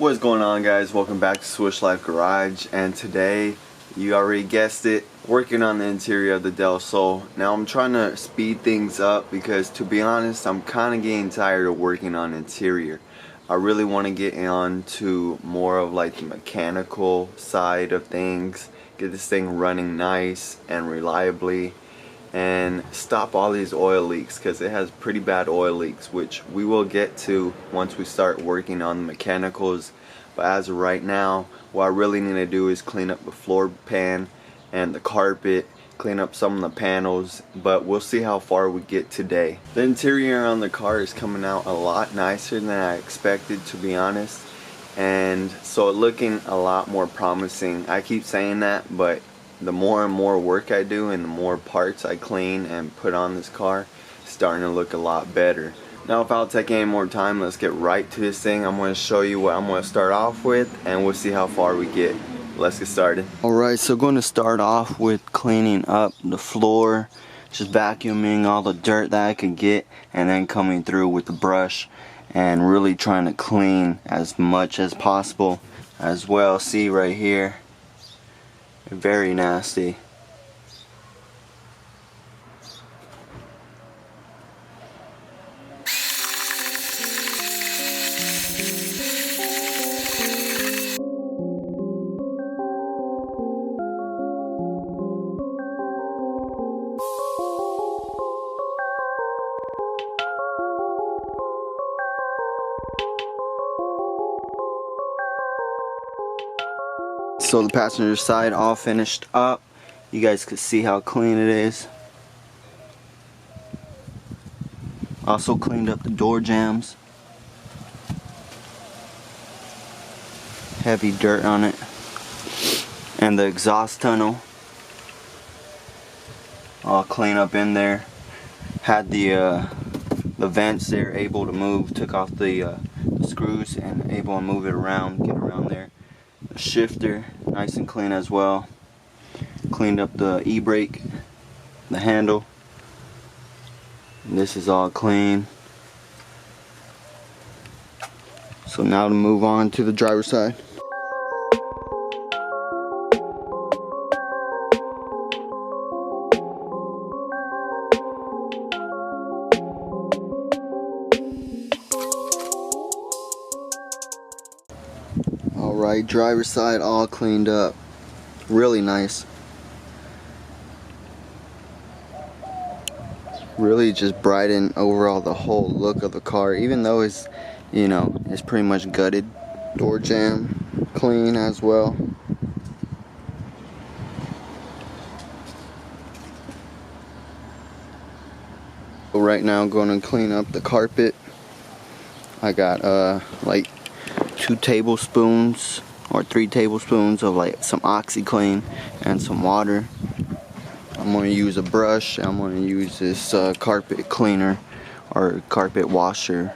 What's going on, guys? Welcome back to Swish Life Garage, and today, you already guessed it, working on the interior of the Del Sol. Now I'm trying to speed things up because, to be honest, I'm kind of getting tired of working on interior. I really want to get on to more of like the mechanical side of things, get this thing running nice and reliably, and stop all these oil leaks, because it has pretty bad oil leaks, which we will get to once we start working on the mechanicals. But as of right now, what I really need to do is clean up the floor pan and the carpet, clean up some of the panels, but we'll see how far we get today. The interior on the car is coming out a lot nicer than I expected, to be honest, and so it's looking a lot more promising. I keep saying that, but the more and more work I do and the more parts I clean and put on this car, it's starting to look a lot better. Now, without taking any more time, let's get right to this thing. I'm going to show you what I'm going to start off with, and we'll see how far we get. Let's get started. Alright, so going to start off with cleaning up the floor, just vacuuming all the dirt that I could get, and then coming through with the brush and really trying to clean as much as possible as well. See right here, very nasty. So the passenger side all finished up. You guys can see how clean it is. Also cleaned up the door jambs. Heavy dirt on it. And the exhaust tunnel, all clean up in there. Had the vents there able to move. Took off the screws and able to move it around, get around there. The shifter, nice and clean as well. Cleaned up the e-brake, the handle. And this is all clean. So now to move on to the driver's side. Alright, driver's side all cleaned up. Really nice. Really just brightened overall the whole look of the car, even though it's, you know, it's pretty much gutted. Door jamb clean as well. So right now I'm going to clean up the carpet. I got like 2 tablespoons or 3 tablespoons of like some OxiClean and some water. I'm going to use a brush. I'm going to use this carpet cleaner or carpet washer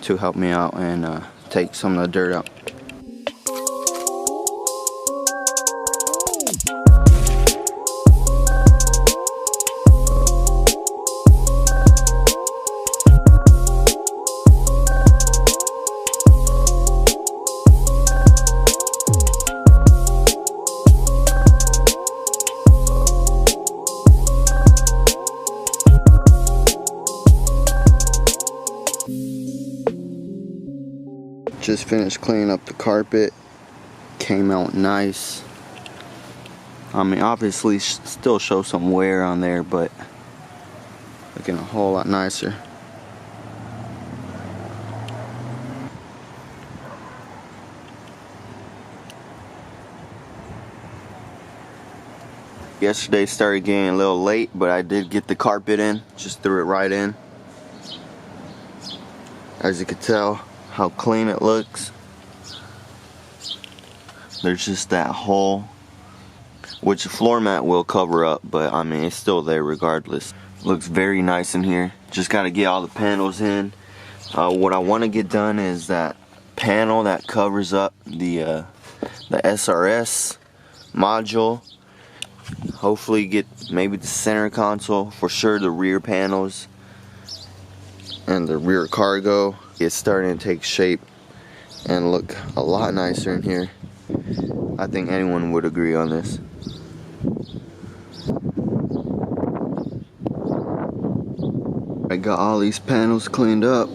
to help me out and take some of the dirt out. Just finished cleaning up the carpet. Came out nice. I mean, obviously still show some wear on there, but looking a whole lot nicer. Yesterday started getting a little late, but I did get the carpet in. Just threw it right in. As you can tell how clean it looks. There's just that hole, which the floor mat will cover up, but I mean, it's still there regardless. Looks very nice in here. Just got to get all the panels in. What I want to get done is that panel that covers up the SRS module. Hopefully get maybe the center console, for sure the rear panels and the rear cargo. It's starting to take shape and look a lot nicer in here. I think anyone would agree on this. I got all these panels cleaned up.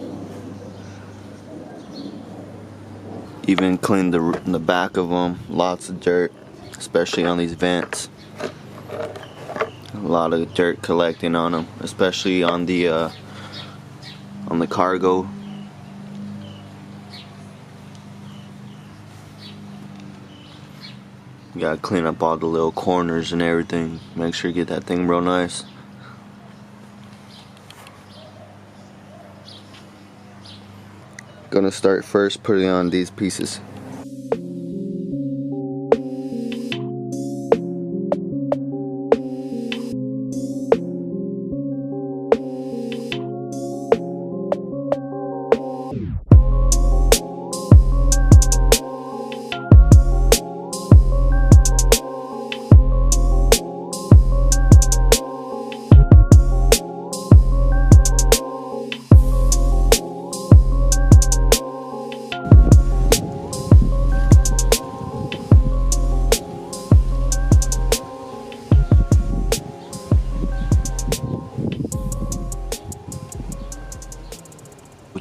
Even cleaned the back of them. Lots of dirt, especially on these vents. A lot of dirt collecting on them, especially on the cargo. You gotta clean up all the little corners and everything. Make sure you get that thing real nice. Gonna start first putting on these pieces.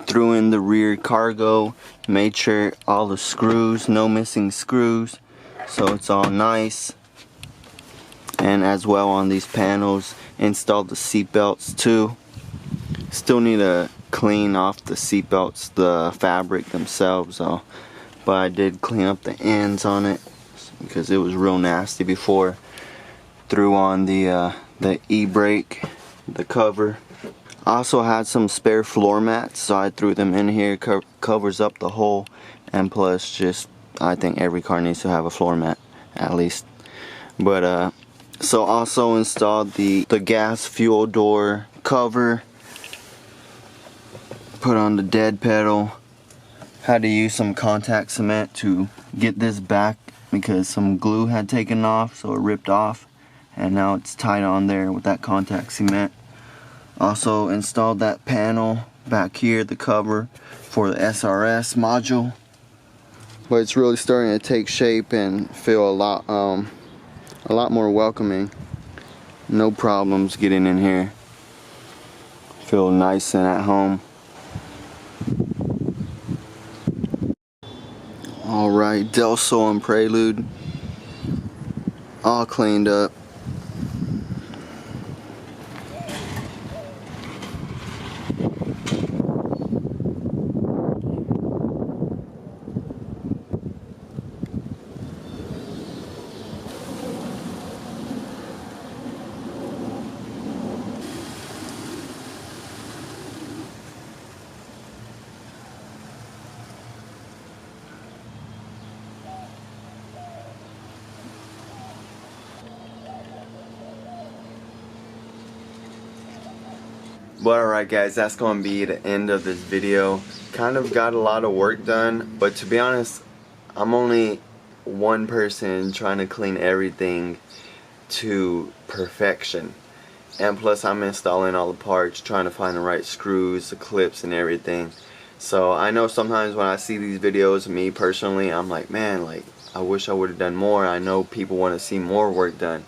Threw in the rear cargo, made sure all the screws, no missing screws, so it's all nice. And as well on these panels, installed the seat belts too. Still need to clean off the seat belts, the fabric themselves though, but I did clean up the ends on it because it was real nasty before. Threw on the e-brake, the cover. I also had some spare floor mats, so I threw them in here. Covers up the hole, and plus just I think every car needs to have a floor mat at least. But so also installed the gas fuel door cover. Put on the dead pedal. Had to use some contact cement to get this back because some glue had taken off, so it ripped off, and now it's tied on there with that contact cement. Also installed that panel back here, the cover for the SRS module. But it's really starting to take shape and feel a lot more welcoming. No problems getting in here. Feel nice and at home. Alright, Del Sol and Prelude all cleaned up. But alright guys, that's going to be the end of this video. Kind of got a lot of work done, but to be honest, I'm only one person trying to clean everything to perfection. And plus I'm installing all the parts, trying to find the right screws, the clips and everything. So I know sometimes when I see these videos, me personally, I'm like, man, like I wish I would have done more. I know people want to see more work done,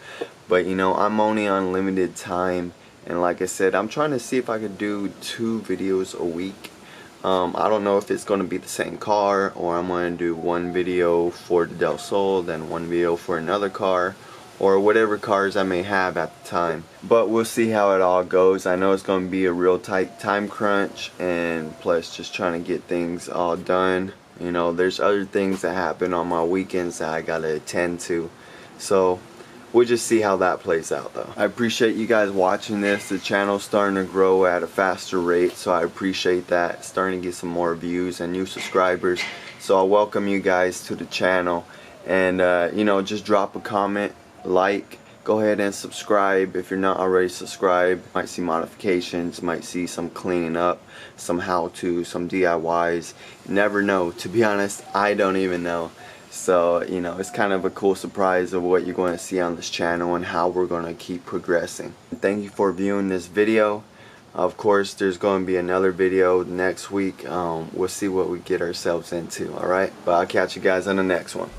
but you know, I'm only on limited time. And like I said, I'm trying to see if I could do 2 videos a week. I don't know if it's going to be the same car, or I'm going to do 1 video for the Del Sol, then 1 video for another car, or whatever cars I may have at the time. But we'll see how it all goes. I know it's going to be a real tight time crunch, and plus just trying to get things all done. You know, there's other things that happen on my weekends that I got to attend to. So we'll just see how that plays out though. I appreciate you guys watching this. The channel's starting to grow at a faster rate, so I appreciate that. Starting to get some more views and new subscribers. So I welcome you guys to the channel. And you know, just drop a comment, like, go ahead and subscribe if you're not already subscribed. Might see modifications, might see some cleaning up, some how-to, some DIYs. Never know. To be honest, I don't even know. So, you know, it's kind of a cool surprise of what you're going to see on this channel and how we're going to keep progressing. Thank you for viewing this video. Of course, there's going to be another video next week. We'll see what we get ourselves into, alright? But I'll catch you guys on the next one.